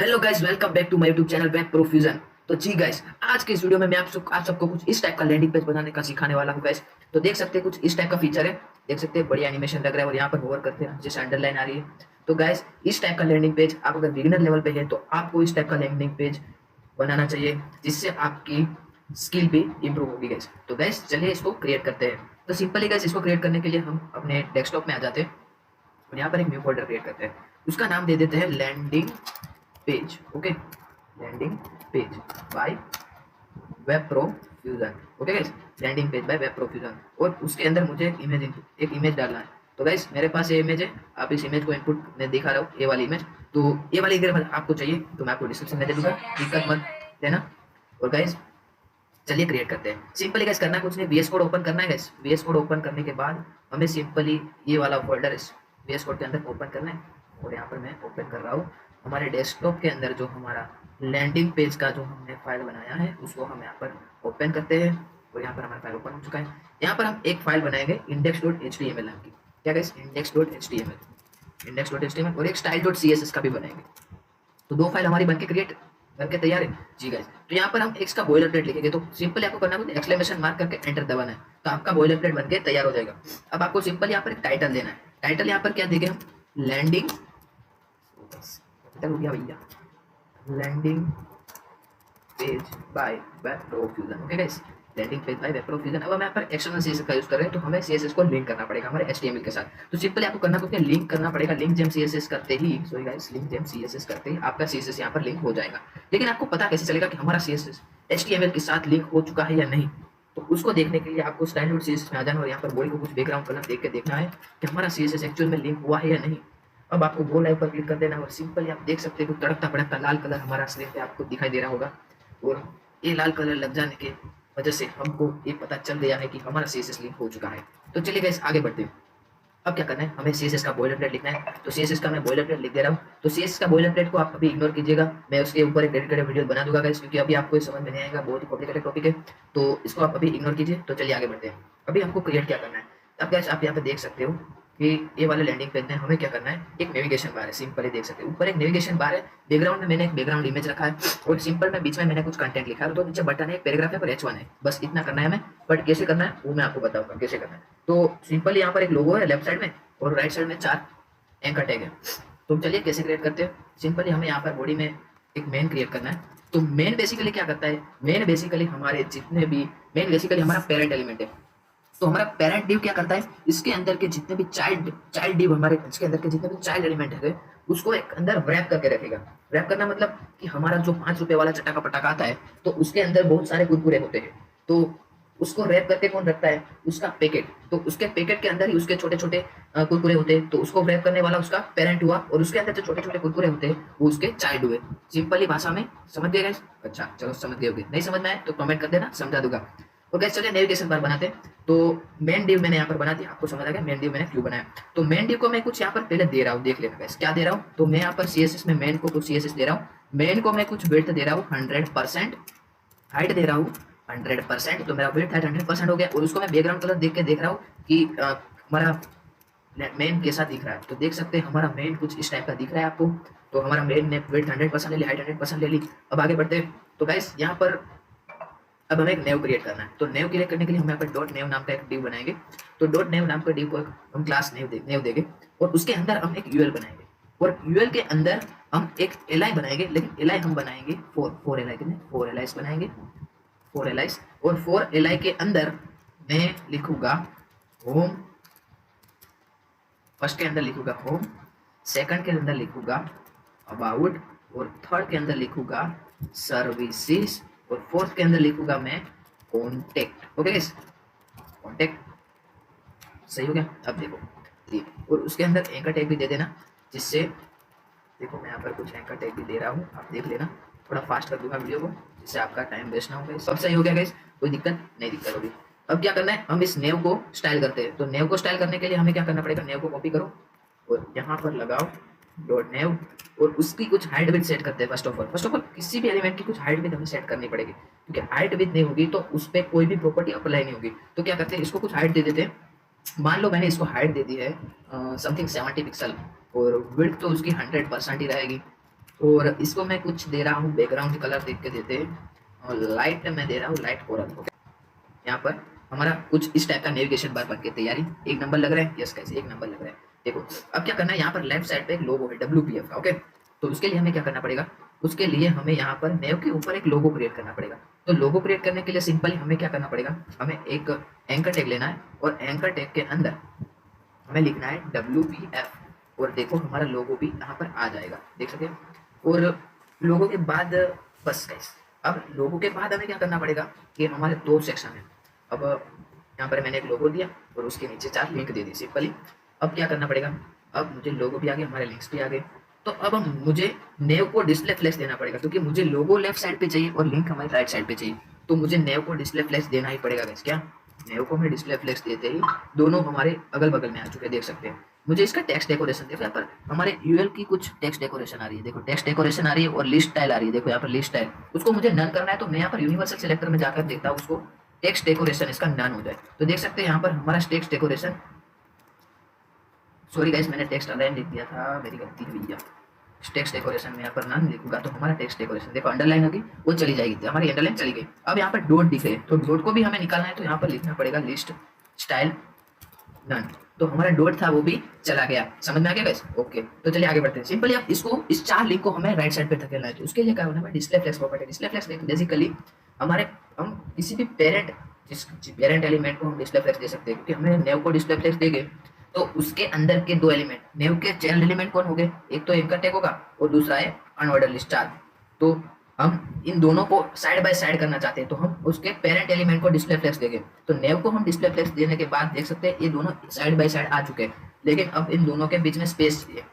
Hello guys, welcome back to my YouTube channel Web Profusion. तो जी guys, आज के इस वीडियो में मैं आप सबको कुछ इस टाइप का लैंडिंग पेज बनाने का सिखाने वाला हूं गाइस। तो देख सकते हैं कुछ इस टाइप का फीचर है, देख सकते हैं बढ़िया एनिमेशन लग रहा है और यहाँ पर होवर करते हैं जैसे अंडरलाइन आ रही है। तो गाइस, इस टाइप का लैंडिंग पेज आप अगर बिगिनर लेवल पे है तो आपको इस टाइप का लैंडिंग पेज बनाना चाहिए, जिससे आपकी स्किल भी इंप्रूव होगी गाइस। तो गाइस चलिए इसको क्रिएट करते हैं। तो सिंपली गाइस, इसको क्रिएट करने के लिए हम अपने डेस्कटॉप में आ जाते हैं और यहाँ पर एक न्यू फोल्डर क्रिएट करते हैं। उसका नाम दे देते हैं landing page. Okay, landing page by Web Profusion. Okay guys, landing page by Web Profusion. और उसके अंदर मुझे एक इमेज डालना है। तो गाइस मेरे पास ये इमेज है, आप इस इमेज को इनपुट में दिखा रहा हूँ, ये वाली इमेज। तो ये वाली अगर आपको चाहिए तो मैं आपको डिस्क्रिप्शन में दे दूंगा, दिक्कत मत देना। और गाइस चलिए क्रिएट करते हैं। सिंपली गाइस करना कुछ नहीं, वीएस कोड ओपन करना है गाइस। वीएस कोड ओपन करने के बाद हमें सिंपली ये वाला फोल्डर इस वीएस कोड के अंदर ओपन करना है। और यहाँ पर मैं ओपन कर रहा हूँ हमारे डेस्कटॉप के अंदर जो हमारा लैंडिंग पेज का जो हमने फाइल बनाया है उसको हम यहाँ पर ओपन करते हैं। और यहाँ पर हमारा फाइल ओपन हो चुका है। यहाँ पर हम एक फाइल बनाएंगे index.html नाम की। क्या गाइस, index.html और एक style.css का भी बनाएंगे। तो दो फाइल हमारी बनके क्रिएट करके तैयार है जी गाइस। तो यहाँ पर हम एक्स का बॉयलर प्लेट लिखेंगे। तो सिंपली आपको करना है एक्सक्लेमेशन मार्क करके एंटर दबाना है, तो आपका बॉयलर प्लेट बनके तैयार हो जाएगा। अब आपको सिंपल यहाँ पर एक टाइटल देना है। टाइटल यहाँ पर क्या देंगे हम, लैंडिंग हो गया भैया, landing page by Web Profusion. Okay guys, landing page by Web Profusion. अब हम यहाँ पर एक्सटर्नल सीएसएस का यूज कर रहे हैं, तो हमें सीएसएस को लिंक करना पड़ेगा हमारे एचटीएमएल के साथ। तो सिंपली आपको करना कुछ नहीं, लिंक करना पड़ेगा। लिंक जेम सीएसएस करते ही, sorry guys, link GeM CSS करते ही आपका सीएसएस यहाँ पर लिंक हो जाएगा। लेकिन आपको पता कैसे चलेगा कि हमारा सीएसएस एचटीएमएल के साथ लिंक हो चुका है या नहीं? तो उसको देखने के लिए आपको style.css में आ जाना और यहाँ पर बॉडी को कुछ बैकग्राउंड कलर देख के देखना है कि हमारा सीएसएस एक्चुअल में लिंक हुआ है या नहीं। अब आपको गो लाइव पर क्लिक कर देना और सिंपली आप देख सकते हो तड़कता भड़कता लाल कलर हमारा स्क्रीन पे आपको दिखाई दे रहा होगा। और ये लाल कलर लग जाने के वजह से हमको ये पता चल गया है कि हमारा सीएसएस लिंक हो चुका है। तो चलिए गाइस आगे बढ़ते हैं। अब क्या करना है, हमें सीएसएस का बॉयलर प्लेट लिखना है। तो सीएसएस का मैं बॉयलर प्लेट लिख दे रहा हूँ। तो सीएसएस का बॉयलर प्लेट को आप अभी इग्नोर कीजिएगा, मैं उसके ऊपर एक डेडिकेटेड वीडियो बना दूंगा गाइस, क्योंकि अभी आपको समझ में नहीं आएगा, बहुत ही कॉम्प्लिकेटेड टॉपिक है। तो इसको आप अभी इग्नोर कीजिए। तो चलिए आगे बढ़ते हैं। अभी हमको क्रिएट क्या करना है। अब गाइस आप यहाँ पे देख सकते हो कि ये वाले लैंडिंग पेज में हमें क्या करना है, एक नेविगेशन बार है। सिंपली देख सकते हो ऊपर एक नेविगेशन बार है, बैकग्राउंड में मैंने एक बैकग्राउंड इमेज रखा है और सिंपल में बीच में मैंने कुछ कंटेंट लिखा है। तो नीचे बटन है, पैराग्राफ है और H1 है, बस इतना करना है हमें। बट कैसे करना है वो मैं आपको बताऊंगा कैसे करना है। तो सिंपली यहाँ पर एक लोगो है लेफ्ट साइड में और राइट साइड में 4 एंकर टैग है। तो चलिए कैसे क्रिएट करते हैं। सिंपली हमें यहाँ पर बॉडी में एक मेन क्रिएट करना है। तो मेन बेसिकली क्या करता है, मेन बेसिकली हमारे जितने भी मेन बेसिकली हमारा पेरेंट एलिमेंट है। तो हमारा पेरेंट डिव क्या करता है, इसके अंदर के जितने भी चाइल्ड डिव हमारे इसके अंदर के जितने भी चाइल्ड एलिमेंट है उसको एक अंदर रैप करके रखेगा। रैप करना मतलब कि हमारा जो 5 रुपए वाला चटाका पटाका आता है तो उसके अंदर बहुत सारे कुरकुरे होते हैं। तो उसको रैप करके कौन रखता है, उसका पैकेट। तो उसके पैकेट के अंदर ही उसके छोटे छोटे कुरकुरे होते हैं। तो उसको रैप करने वाला उसका पेरेंट हुआ और उसके अंदर जो छोटे छोटे कुरकुरे होते हैं वो उसके चाइल्ड हुए। सिंपली भाषा में समझ गए गाइस? अच्छा चलो समझ गए होगे, नहीं समझ में आए तो कमेंट कर देना, समझा दूंगा। और गाइस चलिए नेविगेशन बार बनाते हैं। तो मेन डिव मैंने यहाँ पर बना दिया, आपको समझ आ गया मेन डिव मैंने क्यों बनाया। तो मेन डिव को मैं कुछ यहाँ पर पहले दे रहा हूँ, देख लेना गाइस क्या दे रहा हूँ। तो मैं यहाँ पर सीएसएस में मेन को कुछ सीएसएस दे रहा हूँ। मेन को मैं कुछ विड्थ दे रहा हूँ 100%, हाइट दे रहा हूँ 100%। तो मेरा विड्थ हाइट 100% हो गया। और उसको मैं बैकग्राउंड कलर देख के देख रहा हूँ कि हमारा मेन कैसा दिख रहा है। तो देख सकते हैं हमारा मेन कुछ इस टाइप का दिख रहा है आपको। तो हमारा मेन ने विड्थ 100% ले ली, हाइट 100% ले ली। अब आगे बढ़ते हैं। तो गाइस यहाँ पर अब हमें एक नेव क्रिएट करना है। तो नेव क्रिएट करने के लिए हम यहाँ पर डॉट नेव नाम का एक डिव बनाएंगे। तो डॉट नेव नाम का डिव को हम क्लास नेव देंगे और उसके अंदर हम एक यूएल बनाएंगे। और यूएल के अंदर हम एक एलाई बनाएंगे, लेकिन एलाई हम बनाएंगे 4 एलाई कितने 4 एलाइस बनाएंगे, 4 एलाइस। और 4 एलाई के अंदर मैं लिखूंगा होम, फर्स्ट के अंदर लिखूंगा होम, सेकंड के अंदर लिखूंगा अबाउट और थर्ड के अंदर लिखूंगा सर्विसेज और फोर्थ के अंदर लिखूंगा मैं कॉन्टेक्ट। ओके गाइस, कॉन्टेक्ट सही हो गया। अब देखो और उसके अंदर एंकर टैग भी दे देना, जिससे देखो मैं यहाँ पर कुछ एंकर टैग भी दे रहा हूँ, आप देख लेना। थोड़ा फास्ट कर दूंगा वीडियो को जिससे आपका टाइम वेस्ट ना हो। सब सही हो गया गाइस, कोई दिक्कत नहीं दिक्कत होगी। अब क्या करना है, हम इस नेव को स्टाइल करते हैं। तो नेव को स्टाइल करने के लिए हमें क्या करना पड़ेगा, नेव को कॉपी करो और यहाँ पर लगाओ डॉट नेव और उसकी कुछ हाइट विड्थ सेट करते हैं। फर्स्ट ऑफ ऑल किसी भी एलिमेंट की कुछ हाइट विड्थ हमें सेट करनी पड़ेगी, क्योंकि हाइट विड्थ नहीं होगी तो उस पर कोई भी प्रॉपर्टी अप्लाई नहीं होगी। तो क्या करते हैं, इसको कुछ हाइट दे देते हैं। मान लो मैंने इसको हाइट दे दी है समथिंग 70 पिक्सल और विड्थ तो उसकी 100% ही रहेगी। और इसको मैं कुछ दे रहा हूँ बैकग्राउंड कलर देख के देते हैं, और लाइट मैं दे रहा हूँ लाइट कोरल। ओके, यहाँ पर हमारा कुछ इस टाइप का नेविगेशन बार बन के तैयारी, एक नंबर लग रहा है, यस कैसे एक नंबर लग रहा है। देखो अब क्या करना है, यहाँ पर लेफ्ट साइड पे एक लोगो है WPF का। ओके, तो उसके लिए हमें क्या करना पड़ेगा, उसके लिए हमें यहाँ पर नेव के ऊपर एक लोगो क्रिएट करना पड़ेगा। तो लोगो क्रिएट करने के लिए सिंपली हमें क्या करना पड़ेगा, हमें एक एंकर टैग लेना है, और एंकर टैग के अंदर हमें लिखना है WPF, और देखो हमारा लोगो भी यहाँ पर आ जाएगा, देख सकते हैं। और लोगो के बाद बस गाइस, अब लोगो के बाद हमें क्या करना पड़ेगा कि हमारे दो सेक्शन है। अब यहाँ पर मैंने एक लोगो दिया और उसके नीचे 4 लिंक दे दी सिंपली। अब क्या करना पड़ेगा, अब मुझे लोगो भी आ गया, हमारे लिंक्स भी आ गए। तो अब मुझे नेव को डिस्प्ले फ्लैश देना पड़ेगा, क्योंकि मुझे लोगो लेफ्ट साइड पे चाहिए और लिंक हमारी राइट साइड पे चाहिए। तो मुझे नेव को डिस्प्ले फ्लैश देना ही पड़ेगा गाइस। क्या नेव को हमें डिस्प्ले फ्लैश देते ही दोनों हमारे अगल बगल में आ चुके हैं, देख सकते हैं। मुझे इसका टेक्स्ट डेकोरेशन देखो, यहाँ पर हमारे यूएल की कुछ टेक्स्ट डेकोरेशन आ रही है, देखो टेक्स्ट डेकोरेशन आ रही है, और लिस्ट स्टाइल आ रही है, देखो यहाँ पर लिस्ट स्टाइल। उसको मुझे नन करना है, तो मैं यहाँ पर यूनिवर्सल सिलेक्टर में जाकर देखता हूँ उसको टेक्स्ट डेकोरेशन इसका नन हो जाए। तो देख सकते हैं यहाँ पर हमारा टेक्स्ट डेकोरेशन, सॉरी गाइस मैंने टेक्स्ट अलाइन लिख दिया था, मेरी गलती है भैया। टेक्स्ट डेकोरेशन में यहाँ पर नन लिखूंगा तो हमारा टेक्स्ट डेकोरेशन देखो अंडरलाइन होगी, वो चली जाएगी, हमारी अंडरलाइन चली गई। अब यहाँ पर डॉट दिख रहे हैं, तो डॉट को भी हमें निकालना है, तो यहाँ पर लिखना पड़ेगा लिस्ट स्टाइल नन। तो हमारा डॉट था वो भी चला गया, समझ में आ गया गाइस। ओके, तो चलिए आगे बढ़ते हैं। सिंपली अब इसको इस 4 लिंक को हमें राइट साइड पे धकेलना है, तो उसके लिए क्या होना है, display flex property. Display flex basically हमारे हम किसी भी पेरेंट, जिस पेरेंट एलिमेंट को हम डिस्प्ले फ्लेक्स दे सकते हैं, क्योंकि हमें नेव को डिस्प्ले फ्लेक्स देंगे तो उसके अंदर के 2 एलिमेंट, नेव के चाइल्ड एलिमेंट कौन हो गए, एक तो एंकर टैग होगा और दूसरा है अनऑर्डरली स्टार। तो हम इन दोनों को साइड बाय साइड करना चाहते हैं, तो हम उसके पेरेंट एलिमेंट को डिस्प्ले फ्लेक्स देंगे। तो नेव को हम डिस्प्ले फ्लेक्स देने के बाद देख सकते हैं ये दोनों साइड बाय साइड आ चुके हैं, लेकिन अब इन दोनों के बीच में स्पेस चाहिए।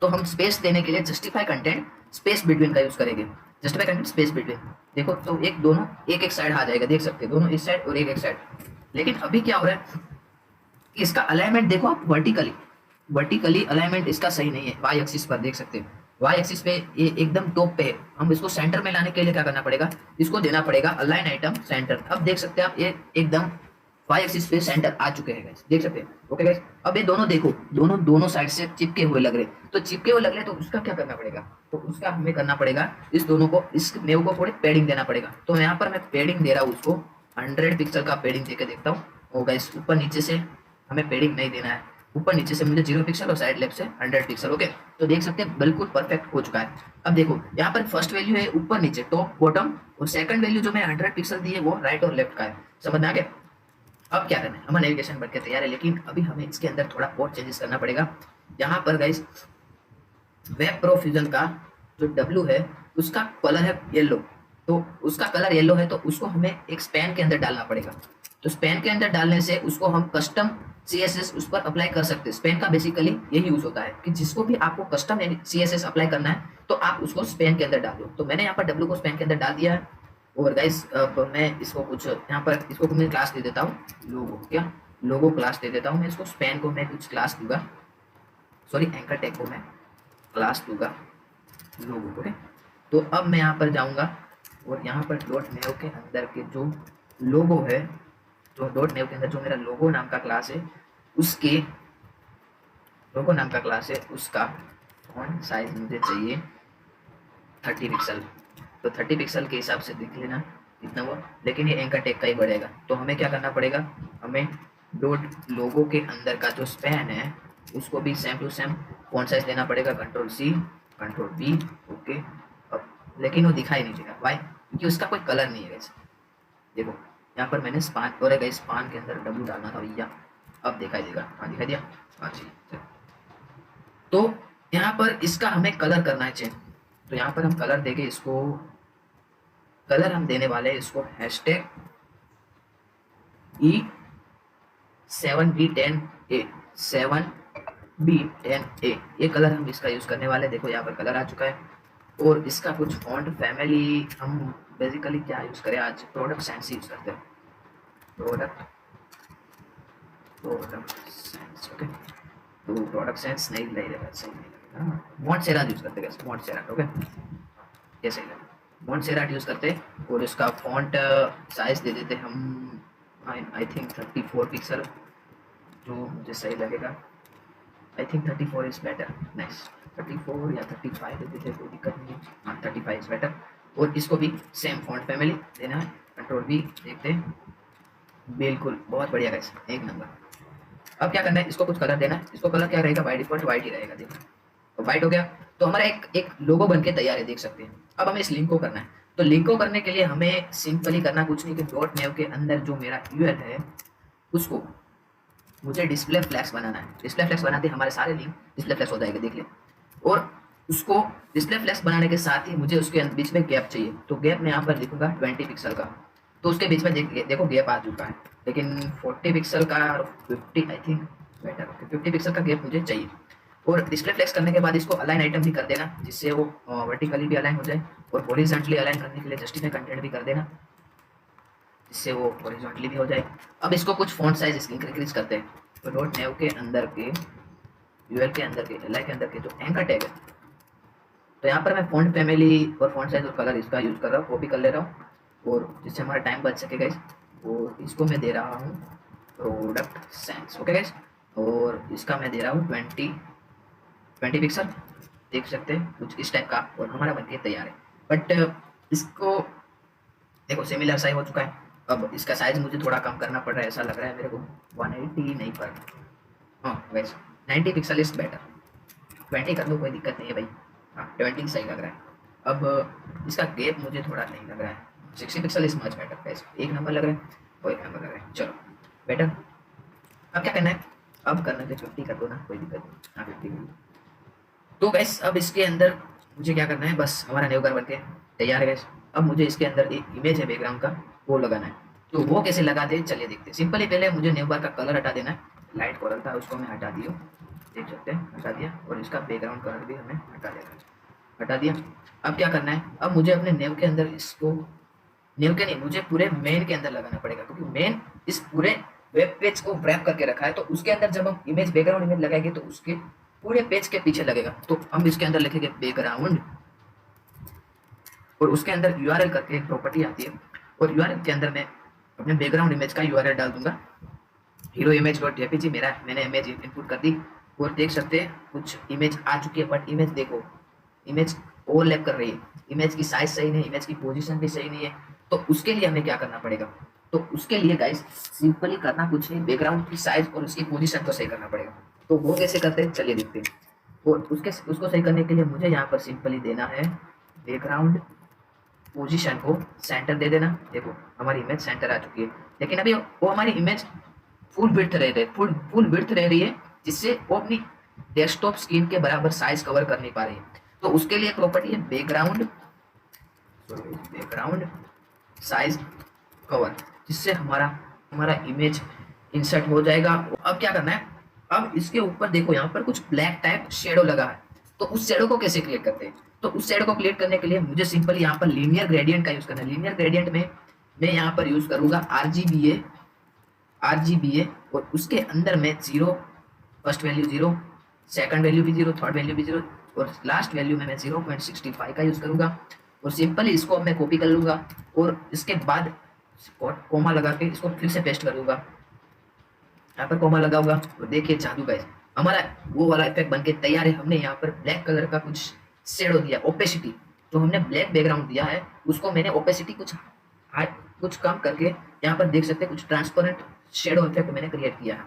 तो हम स्पेस देने के लिए जस्टिफाई कंटेंट स्पेस बिटवीन का यूज करेंगे। जस्टिफाई कंटेंट स्पेस बिटवीन, देखो तो एक दोनों एक साइड आ जाएगा, देख सकते हैं दोनों इस साइड और एक साइड। लेकिन अभी क्या हो रहा है, इसका अलाइनमेंट देखो आप, वर्टिकली अलाइनमेंट इसका सही नहीं है। वाई एक्सिस पर देख सकते हैं, वाई एक्सिस पे ये एकदम टॉप पे है। हम इसको सेंटर में लाने के लिए क्या करना पड़ेगा, इसको देना पड़ेगा अलाइन आइटम सेंटर। अब देख सकते हैं आप ये एकदम वाई एक्सिस पे सेंटर आ चुके हैं गाइस, देख सकते हैं। ओके गाइस, अब ये दोनों देखो, दोनों साइड से चिपके हुए लग रहे, तो चिपके हुए लग रहे तो उसका क्या करना पड़ेगा, तो उसका हमें करना पड़ेगा इस दोनों को, इस नेव को थोड़ी पैडिंग देना पड़ेगा। तो यहाँ पर मैं पैडिंग दे रहा हूँ उसको, 100 पिक्सल का पैडिंग देकर देखता हूँ। और गाइस ऊपर नीचे से हमें पैडिंग नहीं देना है, ऊपर नीचे से मुझे 0 पिक्सल और साइड लेफ्ट से 100 पिक्सल। ओके, तो देख सकते हैं बिल्कुल परफेक्ट हो चुका है। अब देखो यहाँ पर फर्स्ट वैल्यू है ऊपर नीचे टॉप बॉटम, और सेकंड वैल्यू जो मैं 100 पिक्सल दी है वो राइट और लेफ्ट का है, समझ में आ गया। अब क्या करना है, हमारा नेविगेशन बन के तैयार है, लेकिन अभी हमें इसके अंदर थोड़ा और चेंजेस करना पड़ेगा। यहाँ पर गाइस वेब प्रो फ्यूजन का जो W है उसका कलर है येलो, तो उसका कलर येलो है, तो उसको हमें एक स्पैन के अंदर डालना पड़ेगा। तो स्पैन के अंदर डालने से उसको हम कस्टम CSS उस पर अप्लाई कर सकते हैं। स्पैन का बेसिकली यही यूज होता है कि जिसको भी आपको कस्टम CSS अप्लाई करना है तो आप उसको स्पैन के अंदर डाल दो। तो मैंने यहाँ पर W को स्पैन के अंदर डाल दिया है। और गाइस अब मैं इसको कुछ यहाँ पर इसको मैं क्लास दे देता हूँ लोगो, क्या लोगो क्लास दे देता हूँ मैं इसको। स्पैन को मैं कुछ क्लास दूंगा, सॉरी एंकर टैग को मैं क्लास दूंगा लोगो। ओके, तो अब मैं यहाँ पर जाऊँगा और यहाँ पर डॉट नेव के अंदर के जो लोगो है, जो डॉट नेव के अंदर जो मेरा लोगो नाम का क्लास है, उसके लोगो नाम का क्लास है उसका फॉन्ट साइज मुझे चाहिए 30 पिक्सल। तो 30 पिक्सल के हिसाब से देख लेना कितना हुआ, लेकिन ये एंकर टैग का ही बढ़ेगा। तो हमें क्या करना पड़ेगा, हमें डॉट लोगो के अंदर का जो स्पैन है उसको भी same to same font size देना पड़ेगा, Ctrl+C Ctrl+V। ओके, अब लेकिन वो दिखाई नहीं देगा, वाई, क्योंकि उसका कोई कलर नहीं है गाइस। देखो यहाँ पर मैंने स्पान और गाइस स्पान के अंदर W डालना था भैया, अब दिखाई देगा, हाँ दिखाई दिया, हाँ जी। तो यहाँ पर इसका हमें कलर करना है चेंज। तो यहाँ पर हम कलर देंगे इसको, कलर हम देने वाले हैं इसको #E7B10A 7B10A, ये कलर हम इसका यूज करने वाले। देखो यहाँ पर कलर आ चुका है। और इसका कुछ फॉन्ट फैमिली हम बेसिकली क्या यूज करें आज, प्रोडक्ट साइंस यूज करते हैं, प्रोडक्ट साइंस। ओके, तो प्रोडक्ट साइंस नहीं लगेगा, सही नहीं लगेगा, मॉन्टसेराट यूज करते हैं, मॉन्टसेराट। ओके, ये सही लगेगा, मॉन्टसेराट यूज करते हैं। और इसका फॉन्ट साइज दे देते हम, आई थिंक 34 पिक्सल, जो मुझे सही लगेगा। I think 34 is better, next 34 या 35 दे देते, कोई दिक्कत नहीं है। हाँ 35 इज बेटर। और इसको भी सेम फॉन्ट फैमिली देना है, कंट्रोल भी देखते हैं, बिल्कुल बहुत बढ़िया गाइस, एक नंबर। अब क्या करना है, इसको कुछ कलर देना है। इसको कलर क्या रहेगा, बाय डिफॉल्ट वाइट ही रहेगा, देखो तो वाइट हो गया। तो हमारा एक एक लोगो बन के तैयार है, देख सकते हैं। अब हमें इस लिंक को करना है, तो लिंक को करने के लिए हमें सिंपली करना कुछ नहीं कि डॉट नेव के अंदर जो मेरा यूएल है उसको मुझे डिस्प्ले फ्लैश बनाना है। डिस्प्ले फ्लैश बनाते हमारे सारे लिंक डिस्प्ले फ्लैश हो जाएगा, देख ले। और उसको डिस्प्ले फ्लैश बनाने के साथ ही मुझे उसके बीच में गैप चाहिए, तो गैप मैं यहाँ पर लिखूंगा 20 पिक्सल का। तो उसके बीच में देखो गैप आ चुका है, लेकिन 40 पिक्सल का और 50 I think better, okay 50 pixel का गैप मुझे चाहिए। और डिस्प्ले फ्लेक्स करने के बाद इसको अलाइन आइटम भी कर देना, जिससे वो वर्टिकली भी अलाइन हो जाए, और हॉरिजॉन्टली अलाइन करने के लिए जस्टिफाई कंटेंट भी कर देना, जिससे वो हॉरिजॉन्टली भी हो जाए। अब इसको कुछ फॉन्ट साइज इंक्रीज करते हैं, तो डॉट नेव के अंदर के यूएल के अंदर के एल के अंदर के जो एंकर टैग है, तो यहाँ पर मैं फॉन्ट फैमिली और फॉन्ट साइज और कलर इसका यूज़ कर रहा हूँ, कॉपी कर ले रहा हूँ, और जिससे हमारा टाइम बच सके गाइस। और इसको मैं दे रहा हूँ प्रोडक्ट सेंस, ओके गाइस। और इसका मैं दे रहा हूँ 20 पिक्सल, देख सकते हैं कुछ इस टाइप का, और हमारा बनके तैयार है। बट इसको देखो सिमिलर साइज हो चुका है। अब इसका साइज मुझे थोड़ा कम करना पड़ रहा है, ऐसा लग रहा है मेरे को 180 नहीं पर, हाँ वैसे 90 पिक्सल इज बेटर, 20 कर लो कोई दिक्कत नहीं है भाई, हाँ 20 सही लग रहा है। अब इसका गैप मुझे थोड़ा नहीं लग रहा है, 60 pixel is much better guys, एक नंबर लग रहा है, वो एक नंबर लग रहा है, चलो बेटर। अब क्या करना है, अब करना है 50 कर दो ना, कोई दिक्कत नहीं, हाँ 50 कर दो। तो गैस अब इसके अंदर मुझे क्या करना है, बस हमारा न्यू घर बनके तैयार है गैस। अब मुझे इसके अंदर एक इमेज है बैकग्राउंड का, वो लगाना है। तो वो कैसे लगाते हैं चलिए देखते हैं। सिंपली पहले मुझे न्यू बार का कलर हटा देना है, लाइट कलर था उसको मैं हटा दिया, देख सकते हैं हटा दिया, और इसका बैकग्राउंड कलर भी हमें हटा देना, हटा दिया। अब क्या करना है, अब मुझे अपने नेव के अंदर इसको, नेव के नहीं मुझे पूरे मेन के अंदर लगाना पड़ेगा, क्योंकि मेन इस पूरे वेब पेज को रैप करके रखा है। तो उसके अंदर जब हम इमेज बैकग्राउंड इमेज लगाएंगे तो उसके पूरे पेज के पीछे लगेगा। तो हम इसके अंदर लिखेंगे बैकग्राउंड, और उसके अंदर यूआरएल करके एक प्रॉपर्टी आती है, और यूआरएल के अंदर मैं अपने बैकग्राउंड इमेज का यूआरएल डाल दूंगा, हीरो इमेज डॉट जेपीजी। मेरा मैंने इमेज इनपुट कर दी, और देख सकते हैं कुछ इमेज आ चुकी है, बट इमेज देखो इमेज ओवरलैप कर रही है, इमेज की साइज सही नहीं, इमेज की पोजीशन भी सही नहीं है। तो उसके लिए हमें क्या करना पड़ेगा, तो उसके लिए गाइस सिंपली करना कुछ नहीं, बैकग्राउंड की साइज और उसकी पोजीशन को सही करना पड़ेगा। तो वो कैसे करते हैं चलिए देखते हैं। और उसको सही करने के लिए मुझे यहाँ पर सिंपली देना है बैकग्राउंड पोजीशन को सेंटर दे देना। देखो हमारी इमेज सेंटर आ चुकी है, लेकिन अभी वो हमारी इमेज फुल विड्थ रह रही, फुल विड्थ रह रही है, जिससे वो अपनी डेस्कटॉप स्क्रीन के बराबर साइज कवर कर नहीं पा रही है। तो उसके लिए प्रॉपर्टी है बैकग्राउंड साइज कवर, जिससे हमारा हमारा इमेज इंसर्ट हो जाएगा। अब क्या करना है, अब इसके ऊपर देखो यहाँ पर कुछ ब्लैक टाइप शेडो लगा है, तो उस शेडो को कैसे क्रिएट करते हैं। तो उस शेडो को क्रिएट करने के लिए मुझे सिंपल यहाँ पर लीनियर ग्रेडियंट का यूज करना है। लीनियर ग्रेडियंट में मैं यहाँ पर यूज करूंगा आरजीबीए, और उसके अंदर मैं 0 फर्स्ट वैल्यू 0, सेकंड वैल्यू भी 0, थर्ड वैल्यू भी 0, और लास्ट वैल्यू में मैं 0.65 का यूज करूंगा। और सिंपली इसको मैं कॉपी कर लूंगा, और इसके बाद कोमा लगा के इसको फिर से पेस्ट करूंगा, यहाँ पर कोमा लगा होगा। और देखिए जादू गाइस, हमारा वो वाला इफेक्ट बनके तैयार है। हमने यहाँ पर ब्लैक कलर का कुछ शेडो दिया, ओपेसिटी, जो हमने ब्लैक बैकग्राउंड दिया है उसको मैंने ओपेसिटी कुछ कम करके यहाँ पर देख सकते हैं कुछ ट्रांसपेरेंट शेडो इफेक्ट मैंने क्रिएट किया है।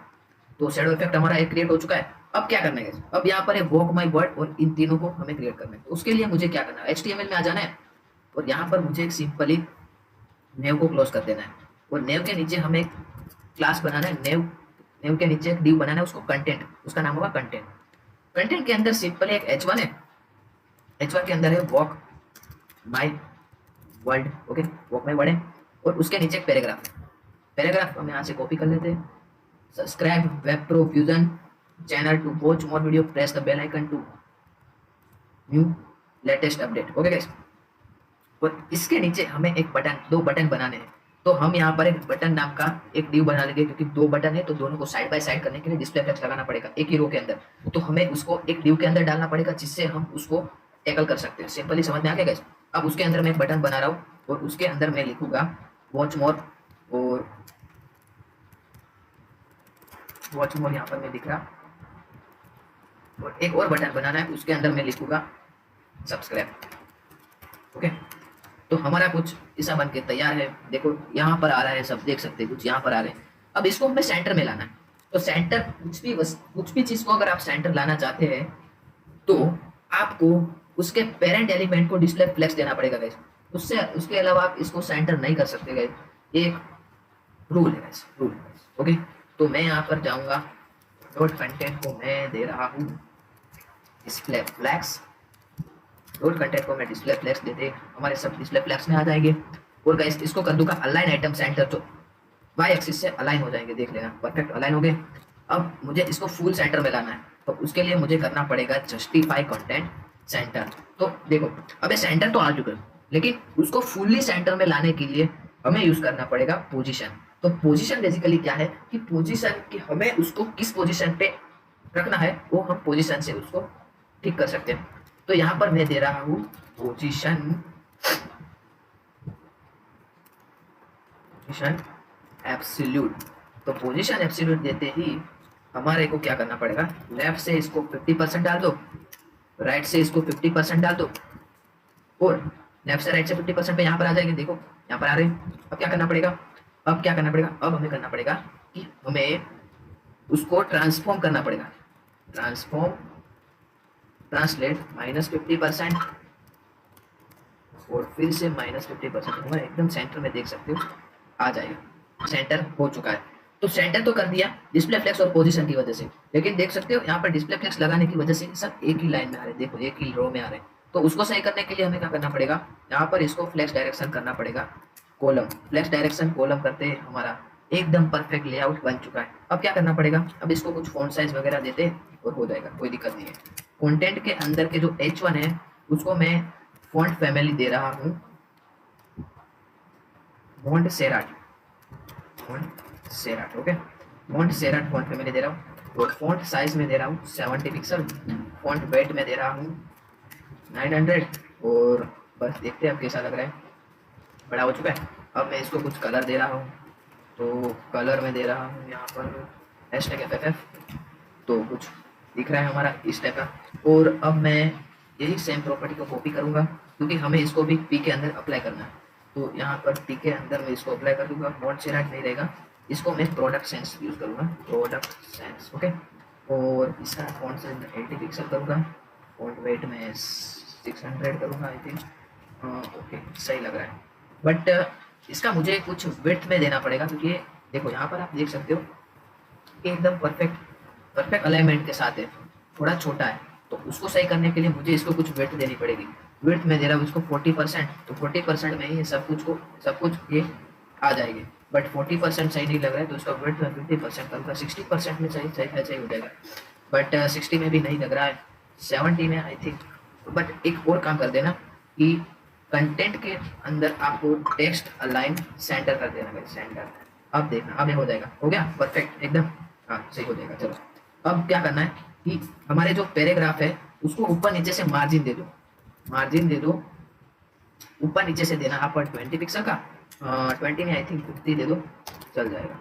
तो शेडो इफेक्ट हमारा एक क्रिएट हो चुका है। अब क्या करना है, अब यहाँ पर है वॉक माई वर्ड, और इन तीनों को हमें क्रिएट करना है। तो उसके लिए मुझे क्या करना है, HTML में आ जाना है, और यहाँ पर मुझे एक सिंपली नेव को क्लोज कर देना है, और नेव के नीचे हमें क्लास बनाना है। नेव के नीचे एक डिव बनाना है, उसको कंटेंट, उसका नाम होगा कंटेंट। कंटेंट के अंदर सिंपली एक H1 है, H1 के अंदर है walk my world, okay walk my world है, और उसके नीचे एक पैराग्राफ हम यहाँ से कॉपी कर लेते हैं। Subscribe Web Profusion channel to watch more video, press the bell icon to new latest update, okay guys. और इसके नीचे हमें एक बटन, 2 बटन बनाने हैं। तो हम यहाँ पर एक बटन नाम का एक डिव बना लेंगे, क्योंकि 2 बटन है तो दोनों को साइड बाय साइड करने के लिए डिस्प्ले टेक्स्ट लगाना पड़ेगा एक ही रो के अंदर। तो हमें उसको एक डिव के अंदर डालना पड़ेगा, जिससे हम उसको टैकल कर सकते हैं। सिंपली समझ में आ गया गाइस। अब उसके अंदर मैं एक बटन बना रहा हूँ, और उसके अंदर मैं लिखूंगा वॉच मोर, और वॉच मोर यहाँ पर मैं दिख रहा, और एक और बटन बनाना है, उसके अंदर मैं लिखूंगा सब्सक्राइब। ओके, तो हमारा कुछ ऐसा बन के तैयार है। देखो यहाँ पर आ रहा है, सब देख सकते हैं, कुछ यहाँ पर आ रहे हैं। अब इसको हमें सेंटर में लाना है। तो सेंटर, कुछ भी चीज को अगर आप सेंटर लाना चाहते हैं तो आपको उसके पेरेंट एलिमेंट को डिस्प्ले फ्लेक्स देना पड़ेगा गाइस। उससे उसके अलावा आप इसको सेंटर नहीं कर सकते गाइस, एक रूल है गाइस, रूल। ओके, तो मैं यहाँ पर जाऊंगा, डॉट कंटेंट को मैं दे रहा हूँ डिस्प्ले फ्लेक्स। डॉट कंटेंट को मैं डिस्प्ले फ्लेक्स देते हमारे सब डिस्प्ले फ्लेक्स में आ जाएंगे। और गाइस इसको कर दूंगा अलाइन आइटम सेंटर, तो वाई एक्सिस से अलाइन हो जाएंगे, देख लेना परफेक्ट अलाइन हो गए। अब मुझे इसको फुल सेंटर में लाना है, तो उसके लिए मुझे करना पड़ेगा जस्टिफाई कंटेंट सेंटर। तो देखो अब ये सेंटर तो आ चुका है, लेकिन उसको फुल्ली सेंटर में लाने के लिए हमें यूज करना पड़ेगा पोजीशन। तो पोजीशन बेसिकली क्या है कि पोजीशन कि हमें उसको किस पोजीशन पे रखना है, वो हम पोजीशन से उसको ठीक कर सकते हैं। तो यहाँ पर मैं दे रहा हूँ पोजीशन, पोजीशन एब्सोल्यूट। तो पोजीशन एब्सोल्यूट देते ही हमारे को क्या करना पड़ेगा, लेफ्ट से इसको 50% डाल दो, राइट से इसको 50% डाल दो, और लेफ्ट से राइट से 50% पे यहाँ पर आ जाएंगे। देखो यहाँ पर आ रहे हैं। अब क्या करना पड़ेगा, अब क्या करना पड़ेगा, अब हमें करना पड़ेगा कि हमें उसको ट्रांसफॉर्म करना पड़ेगा। ट्रांसफॉर्म, ट्रांसलेट -50% और फिर से -50%, हमारे एकदम सेंटर में देख सकते हो आ जाएगा। सेंटर हो चुका है। तो सेंटर तो कर दिया डिस्प्ले फ्लेक्स और पोजीशन की वजह से, लेकिन देख सकते हो यहाँ पर डिस्प्ले फ्लेक्स लगाने की वजह से सब एक ही लाइन में आ रहे हैं, देखो एक ही रो में आ रहे हैं। तो उसको सही करने के लिए हमें क्या करना पड़ेगा, यहाँ पर इसको फ्लेक्स डायरेक्शन करना पड़ेगा कॉलम। फ्लेक्स डायरेक्शन कॉलम करते हैं, हमारा एकदम परफेक्ट लेआउट बन चुका है। अब क्या करना पड़ेगा, अब इसको कुछ फॉन्ट साइज वगैरह देते हैं और हो जाएगा, कोई दिक्कत नहीं है। कंटेंट के अंदर के जो H1 है उसको मैं फॉन्ट फैमिली दे रहा हूँ मोंटसेराट, मोंटसेराट। ओके, मोंटसेराट फॉन्ट फैमिली दे रहा हूँ, और फॉन्ट साइज में दे रहा हूँ 70 पिक्सल। फॉन्ट वेट में दे रहा हूँ 900, और बस देखते हैं अब कैसा लग रहा है, बड़ा हो चुका है। अब मैं इसको कुछ कलर दे रहा हूँ, तो कलर में दे रहा हूँ यहाँ पर #FFF, तो कुछ दिख रहा है हमारा इस टाइप का। और अब मैं यही सेम प्रॉपर्टी को कॉपी करूँगा, क्योंकि हमें इसको भी पी के अंदर अप्लाई करना है। तो यहाँ पर पी के अंदर मैं इसको अप्लाई कर दूंगा। मोंटसेराट नहीं रहेगा, इसको मैं प्रोडक्ट सेंस यूज़ करूँगा, प्रोडक्ट सेंस। ओके, और इसका फॉन्ट साइज 80 पिक्सल करूँगा, फॉन्ट वेट में 600 करूँगा आई थिंक। ओके, सही लग रहा है। बट इसका मुझे कुछ विड्थ में देना पड़ेगा, क्योंकि देखो यहाँ पर आप देख सकते हो कि एकदम परफेक्ट अलाइनमेंट के साथ है, थोड़ा छोटा है। तो उसको सही करने के लिए मुझे इसको कुछ विड्थ देनी पड़ेगी। विड्थ में दे रहा हूँ इसको 40%, तो 40% में ही सब कुछ ये आ जाएगी। बट 40% सही नहीं लग रहा है, तो इसका विड्थ में 50% करूँगा। 60% में सही हो जाएगा, बट 60 में भी नहीं लग रहा है, 70 में आई थिंक। बट एक और काम कर देना कि कंटेंट के अंदर आपको टेक्स्ट अलाइन सेंटर कर देना है, सेंटर। अब देखना, अब ये हो जाएगा, हो गया परफेक्ट एकदम, हाँ सही हो जाएगा। चलो अब क्या करना है कि हमारे जो पैराग्राफ है उसको ऊपर नीचे से मार्जिन दे दो, मार्जिन दे दो, ऊपर नीचे से देना आप 20 पिक्सल का, 20 में आई थिंक 50 दे दो, चल जाएगा।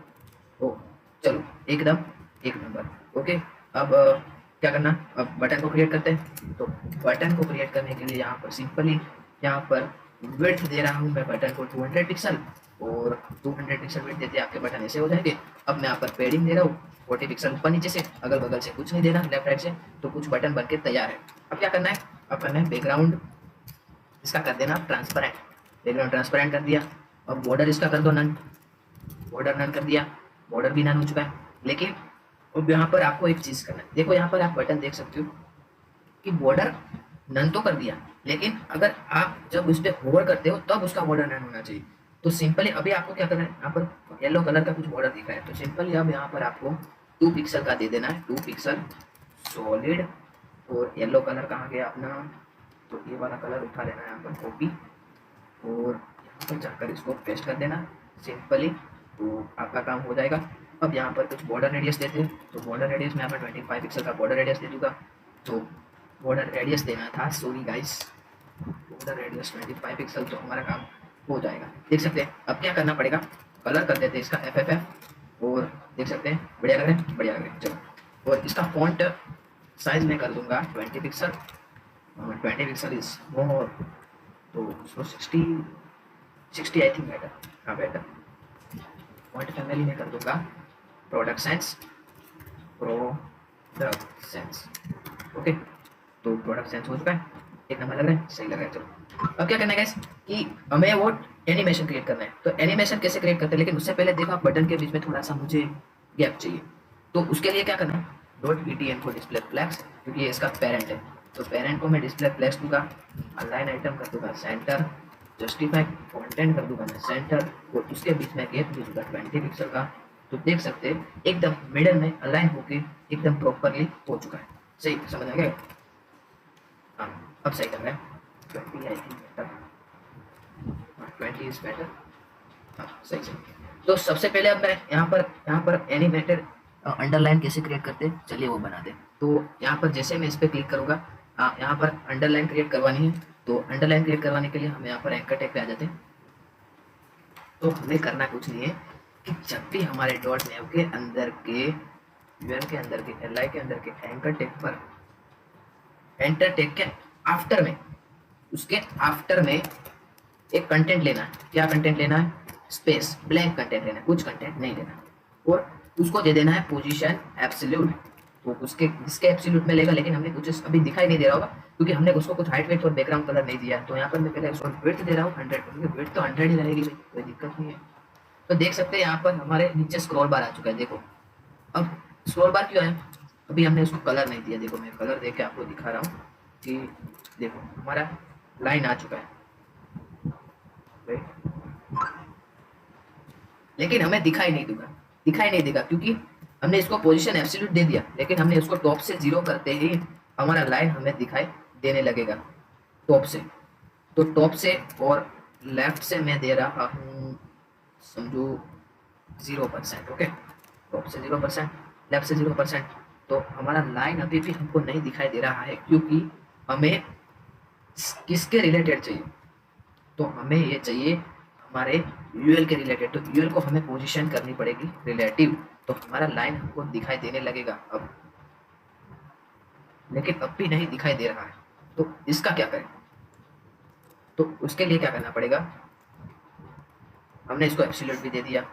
ओ चलो एकदम एक नंबर। ओके, अब क्या करना, अब बटन को क्रिएट करते हैं। तो बटन को क्रिएट करने के लिए यहाँ पर सिंपली यहाँ पर विड्थ दे रहा हूँ मैं बटन को 200 पिक्सल, और 200 पिक्सल विड्थ देते आपके बटन ऐसे हो जाएंगे। अब मैं यहाँ पर पेडिंग दे रहा हूँ 40 पिक्सल ऊपर नीचे से, अगल बगल से कुछ नहीं देना, लेफ्ट राइट से, तो कुछ बटन बन के तैयार है। अब क्या करना है, अब करना है बैकग्राउंड इसका कर देना ट्रांसपेरेंट, बैकग्राउंड ट्रांसपेरेंट कर दिया। अब बॉर्डर इसका कर दो नन, बॉर्डर नन कर दिया, बॉर्डर भी नन हो चुका है। लेकिन अब यहाँ पर आपको एक चीज़ करना है, देखो यहाँ पर आप बटन देख सकते हो कि बॉर्डर नन तो कर दिया, लेकिन अगर आप जब उस पर होवर करते हो तब उसका बॉर्डर नन होना चाहिए। तो सिंपली अभी आपको क्या करना है, यहाँ पर येलो कलर का कुछ बॉर्डर दिख रहा है, तो सिंपली अब यहाँ पर आपको 2 पिक्सल का दे देना है, 2 पिक्सल सॉलिड। और येलो कलर कहाँ गया अपना, तो ये वाला कलर उठा लेना है यहाँ पर कॉपी, और यहाँ पर जाकर इसको पेस्ट कर देना सिंपली, तो आपका काम हो जाएगा। अब यहाँ पर कुछ बॉर्डर रेडियस देते हैं, तो बॉर्डर रेडियस में यहाँ पर 25 पिक्सल का बॉर्डर रेडियस दे दूँगा। तो बॉर्डर रेडियस देना था, sorry guys, border radius 25 pixel, तो हमारा काम हो जाएगा। देख सकते हैं अब क्या करना पड़ेगा, कलर कर देते हैं इसका FFF, और देख सकते हैं बढ़िया लग रहा है, बढ़िया लग रहा है। चलो, और इसका फॉन्ट साइज में कर दूंगा 20 पिक्सल, 20 पिक्सल इज मोर, तो उसको 60 आई थिंक बेटर, हाँ बेटर। पॉइंट फैमिली में कर दूंगा product sense, product sense, okay. तो प्रोडक्ट सेंस हो चुका है, एक नंबर लग रहा है, सही लग रहा है। चलो अब क्या करना है गाइस कि हमें वो एनिमेशन क्रिएट करना है। तो एनिमेशन कैसे क्रिएट करते हैं, लेकिन उससे पहले देखो आप बटन के बीच में थोड़ा सा मुझे गैप चाहिए। तो उसके लिए क्या करना है, डॉट ईटीएन को डिस्प्ले फ्लैक्स, क्योंकि ये इसका पेरेंट है। तो पेरेंट को मैं डिस्प्ले फ्लैक्स दूंगा, अलाइन आइटम कर दूंगा सेंटर, जस्टिफाई कंटेंट कर दूंगा मैं सेंटर, और उसके बीच में गैप दे दूंगा 20 पिक्सल का। तो देख सकते हैं एकदम मिडल में अलाइन होके एकदम प्रॉपरली हो चुका है। सही समझ आ गया? हाँ अब सही लग रहा है। 20 I think better, 20 is better, हाँ सही सही। तो सबसे पहले अब मैं यहाँ पर एनिमेटेड अंडरलाइन कैसे क्रिएट करते हैं, चलिए वो बना दे। तो यहाँ पर जैसे मैं इस पर क्लिक करूँगा, यहाँ पर अंडरलाइन क्रिएट करवानी है। तो अंडरलाइन क्रिएट करवाने के लिए हम यहाँ पर एंकर टैग पे आ जाते हैं। तो हमें करना कुछ नहीं है कि जब भी हमारे डॉट नेव के अंदर के यूएल के अंदर के एल आई के अंदर के एंकर टैग पर एंटर टैग के आफ्टर में, उसके आफ्टर में एक कंटेंट लेना है। क्या कंटेंट लेना है, स्पेस, ब्लैंक कंटेंट लेना है, कुछ कंटेंट नहीं लेना, और उसको दे देना है पोजीशन एब्सोल्यूट। तो उसके इसके एब्सोल्यूट में लेगा, लेकिन हमने कुछ अभी दिखाई नहीं दे रहा होगा क्योंकि हमने उसको कुछ हाइट वेट और बैकग्राउंड कलर नहीं दिया। तो यहाँ पर मैं पहले उसको विड्थ दे रहा हूँ 100, क्योंकि विड्थ तो 100 ही रहेगी भाई, कोई दिक्कत नहीं है। तो देख सकते हैं यहाँ पर हमारे नीचे स्क्रॉल बार आ चुका है। देखो अब स्क्रॉल बार क्यों है, अभी हमने उसको कलर नहीं दिया। देखो मैं कलर दे के आपको दिखा रहा हूँ कि देखो हमारा लाइन आ चुका है, लेकिन हमें दिखाई नहीं देगा क्योंकि हमने इसको पोजीशन एब्सोल्यूट दे दिया, लेकिन हमने उसको टॉप से 0 करते ही हमारा लाइन हमें दिखाई देने लगेगा टॉप से। तो टॉप से और लेफ्ट से मैं दे रहा हूँ समझो 0%, ओके। टॉप से 0%, लेफ्ट से 0%। तो हमारा लाइन अभी भी हमको नहीं दिखाई दे रहा है क्योंकि हमें किसके रिलेटेड चाहिए, तो हमें ये चाहिए हमारे यूएल के रिलेटेड। तो यूएल को हमें पोजीशन करनी पड़ेगी रिलेटिव, तो हमारा लाइन हमको दिखाई देने लगेगा अब, लेकिन अब भी नहीं दिखाई दे रहा है। तो इसका क्या करें, तो उसके लिए क्या करना पड़ेगा, हमने इसको एब्सोल्यूट भी दे दिया,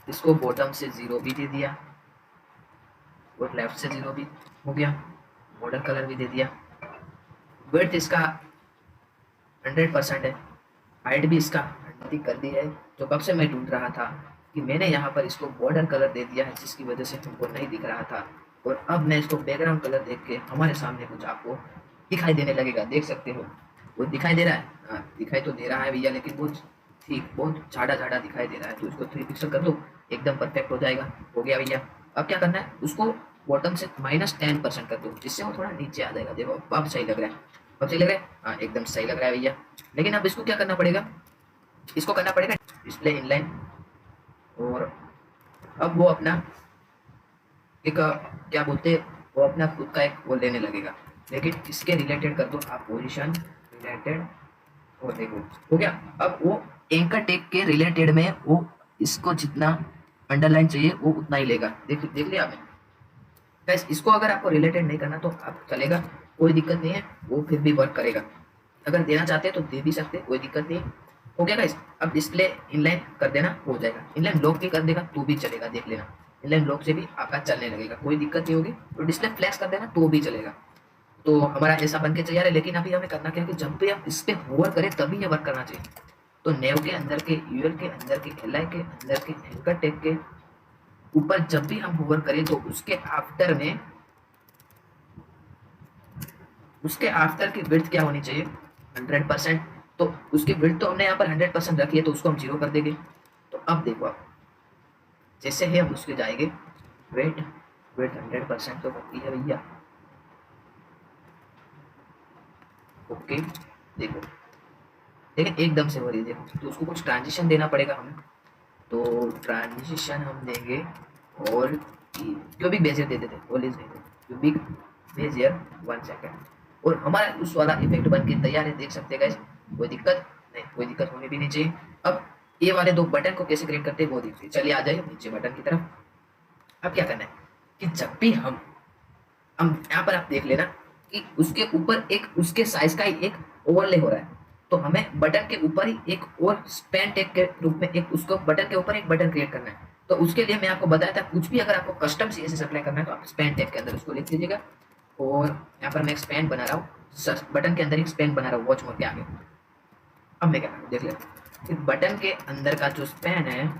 इसको बॉटम से 0 भी दे दिया, और लेफ्ट से 0 भी हो गया, बॉर्डर कलर भी दे दिया, विड्थ इसका 100% है, हाइट भी इसका 100 कर दी है। जो कब से मैं ढूंढ रहा था कि मैंने यहाँ पर इसको बॉर्डर कलर दे दिया है, जिसकी वजह से हमको नहीं दिख रहा था, और अब मैं इसको बैकग्राउंड कलर देख के हमारे सामने कुछ आपको दिखाई देने लगेगा। देख सकते हो वो दिखाई दे रहा है, हाँ दिखाई तो दे रहा है भैया, लेकिन वो ठीक बहुत झाड़ा झाड़ा दिखाई दे रहा है। तो इसको 3 पिक्सल कर दो, एकदम परफेक्ट हो जाएगा। हो गया भैया। अब क्या करना है, उसको बॉटम से -10% कर दो, जिससे वो थोड़ा नीचे आ जाएगा। देखो अब सही लग रहा है, अब सही लग रहा है, हाँ एकदम सही लग रहा है भैया। लेकिन अब इसको क्या करना पड़ेगा, इसको करना पड़ेगा डिस्प्ले इनलाइन, और अब वो अपना एक क्या बोलते हैं, वो अपना खुद का एक वो लेने लगेगा। लेकिन इसके रिलेटेड कर दो आप पोजीशन रिलेटेड, और देखो हो गया। अब वो एंकर टेक के रिलेटेड में वो इसको जितना अंडरलाइन चाहिए वो उतना ही लेगा। देख लिया आपने गाइस। इसको अगर आपको रिलेटेड नहीं करना तो आप चलेगा, कोई दिक्कत नहीं है, वो फिर भी वर्क करेगा। अगर देना चाहते हैं तो दे भी सकते हैं, कोई दिक्कत नहीं है। हो गया गाइस। अब डिस्प्ले इनलाइन कर देना, हो जाएगा। इनलाइन ब्लॉक भी कर देगा तो भी चलेगा, देख लेना इनलाइन ब्लॉक से भी आपका चलने लगेगा, कोई दिक्कत नहीं होगी। तो डिस्प्ले फ्लैश कर देना तो भी चलेगा। तो हमारा ऐसा बन के तैयार है। लेकिन अभी हमें करना क्या है कि जब भी आप इस पर होवर करें तभी ये वर्क करना चाहिए। तो नेव के अंदर के यूएल के अंदर के एलआई के अंदर के एंकर टैग के ऊपर जब भी हम होवर करें तो उसके आफ्टर की विड्थ क्या होनी चाहिए, 100%। तो उसकी विड्थ तो हमने यहाँ पर 100% रखी है, तो उसको हम 0 कर देंगे। तो अब देखो आप जैसे ही हम उसके जाएंगे, विड्थ 100% तो होती है भैया, ओके। देखो लेकिन एकदम से हो रही है, देखो। तो उसको कुछ ट्रांजिशन देना पड़ेगा हमें। तो ट्रांजिशन हम देंगे, और क्यूबिक बेजियर दे देते, ऑलिज नहीं देते, क्यूबिक बेजियर 1 सेकेंड, और हमारा उस वाला इफेक्ट बन के तैयार है। देख सकते हैं गाइस, कोई दिक्कत नहीं, कोई दिक्कत होनी भी नहीं चाहिए। अब ये वाले 2 बटन को कैसे क्रिएट करते हैं वो देखिए। चलिए आ जाइए नीचे बटन की तरफ। अब क्या करना है कि जब भी हम अब यहाँ पर आप देख लेना कि उसके ऊपर एक उसके साइज का ही एक ओवरले हो रहा है, तो हमें बटन के ऊपर ही एक और स्पैन टैग के रूप में एक उसको बटन के ऊपर एक बटन क्रिएट करना है। तो उसके लिए मैं आपको बताया था, कुछ भी अगर आपको कस्टम सीएसएस अप्लाई करना है तो आप स्पैन टैग के अंदर उसको लिख दीजिएगा। और यहाँ पर मैं एक स्पैन बना रहा हूँ, बटन के अंदर एक स्पैन बना रहा हूँ वॉच मोड के आगे। अब मैं क्या करूँ देख लेते, इस बटन के अंदर का जो स्पैन है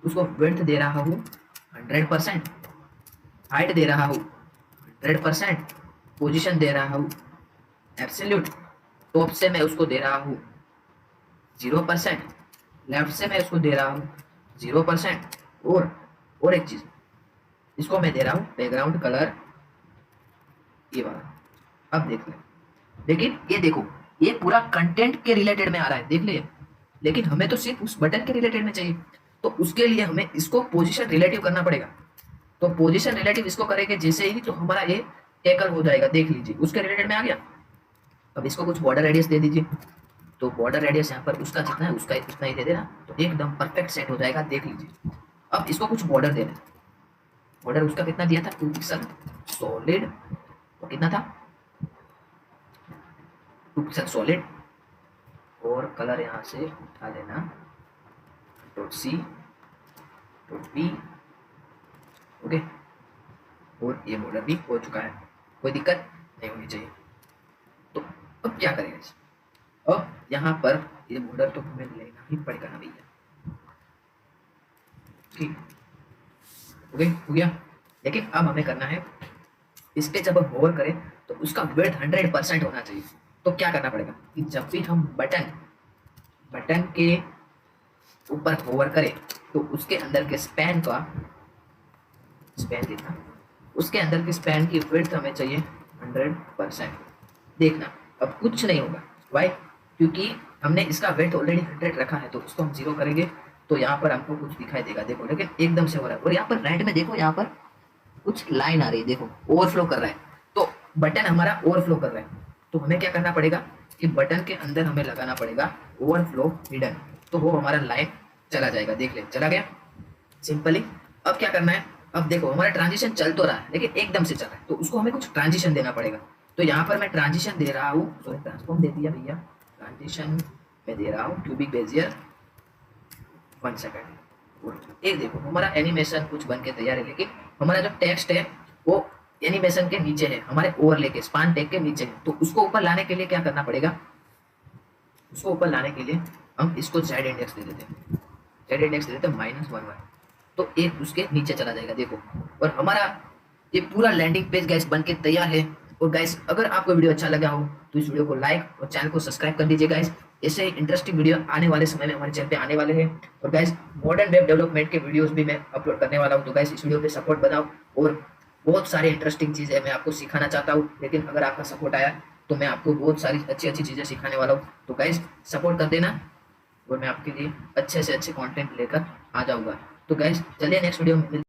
उसको विड्थ दे रहा हूँ 100%, हाइट दे रहा हूँ 100%, पोजीशन दे रहा हूँ एब्सोल्यूट, टॉप से मैं उसको दे रहा हूँ 0%, लेफ्ट से मैं उसको दे रहा हूँ 0%, और एक चीज, इसको मैं दे रहा हूँ बैकग्राउंड कलर ये वाला। अब देख ले, लेकिन ये देखो ये पूरा कंटेंट के रिलेटेड में आ रहा है, देख ले, लेकिन हमें तो सिर्फ उस बटन के रिलेटेड में चाहिए। तो उसके लिए हमें इसको पोजीशन रिलेटिव करना पड़ेगा। तो पोजीशन रिलेटिव इसको करेंगे जैसे ही तो हमारा ये टैकल हो जाएगा, देख लीजिए उसके रिलेटेड में आ गया। अब इसको कुछ बॉर्डर रेडियस दे दीजिए, तो बॉर्डर रेडियस यहाँ पर उसका जितना है उसका उतना ही दे देना, तो एकदम परफेक्ट सेट हो जाएगा, देख लीजिए। अब इसको कुछ बॉर्डर देना, बॉर्डर उसका कितना दिया था 2 पिक्सल सॉलिड, वो कितना था 2 पिक्सल सॉलिड, और कलर यहाँ से उठा लेना .c .p, ओके। और ये बॉर्डर भी हो चुका है, कोई दिक्कत नहीं होनी चाहिए। तो अब क्या करेंगे, अब यहाँ पर ये बॉर्डर तो हमें लेना ही पड़ेगा ना भैया, ठीक, ओके हो गया। लेकिन अब हमें करना है, इस पे जब हम होवर करें तो उसका विड्थ 100% होना चाहिए। तो क्या करना पड़ेगा कि जब भी हम बटन के ऊपर होवर करें तो उसके अंदर के स्पैन देखना, उसके अंदर के स्पैन की विड्थ हमें चाहिए 100%। देखना अब कुछ नहीं होगा, वाई, क्योंकि हमने इसका वेट ऑलरेडी 100 रखा है, तो उसको हम 0 करेंगे तो यहाँ पर हमको कुछ दिखाई देगा, देखो, लेकिन एकदम से हो रहा है। और यहाँ पर राइट में देखो, यहाँ पर कुछ लाइन आ रही है, देखो ओवरफ्लो कर रहा है, तो बटन हमारा ओवरफ्लो कर रहा है। तो हमें क्या करना पड़ेगा कि बटन के अंदर हमें लगाना पड़ेगा ओवरफ्लो हिडन, तो वो हमारा लाइन चला जाएगा, देख ले चला गया सिंपली। अब क्या करना है, अब देखो हमारा ट्रांजिशन चल तो रहा है लेकिन एकदम से चल रहा है, तो उसको हमें कुछ ट्रांजिशन देना पड़ेगा। तो यहाँ पर मैं ट्रांजिशन दे रहा हूँ, सॉरी ट्रांसफॉर्म दे दिया भैया, ट्रांजिशन में दे रहा हूँ क्यूबिक बेजियर 1 सेकंड। एक देखो हमारा एनिमेशन कुछ बन के तैयार है, लेकिन हमारा जो टेक्स्ट है वो एनिमेशन के नीचे है, हमारे ओवरले के स्पान टैग के नीचे है। तो उसको ऊपर लाने के लिए क्या करना पड़ेगा, उसको ऊपर लाने के लिए हम इसको जेड इंडेक्स दे देते हैं, जेड इंडेक्स दे देते हैं -1 तो एक उसके नीचे चला जाएगा, देखो। और हमारा ये पूरा लैंडिंग पेज गाइस बन के तैयार है। और गाइस अगर आपको वीडियो अच्छा लगा हो तो इस वीडियो को लाइक और चैनल को सब्सक्राइब कर दीजिए गाइस। ऐसे ही इंटरेस्टिंग वीडियो आने वाले समय में हमारे चैनल पे आने वाले हैं। और गाइस मॉडर्न वेब डेवलपमेंट के वीडियोस भी मैं अपलोड करने वाला हूँ, तो गाइस इस वीडियो पे सपोर्ट बनाओ। और बहुत सारी इंटरेस्टिंग चीज़ें मैं आपको सिखाना चाहता हूँ, लेकिन अगर आपका सपोर्ट आया तो मैं आपको बहुत सारी अच्छी अच्छी चीज़ें सिखाने वाला हूँ। तो गाइस सपोर्ट कर देना और मैं आपके लिए अच्छे से अच्छे कंटेंट लेकर आ जाऊँगा। तो गाइस चलिए नेक्स्ट वीडियो में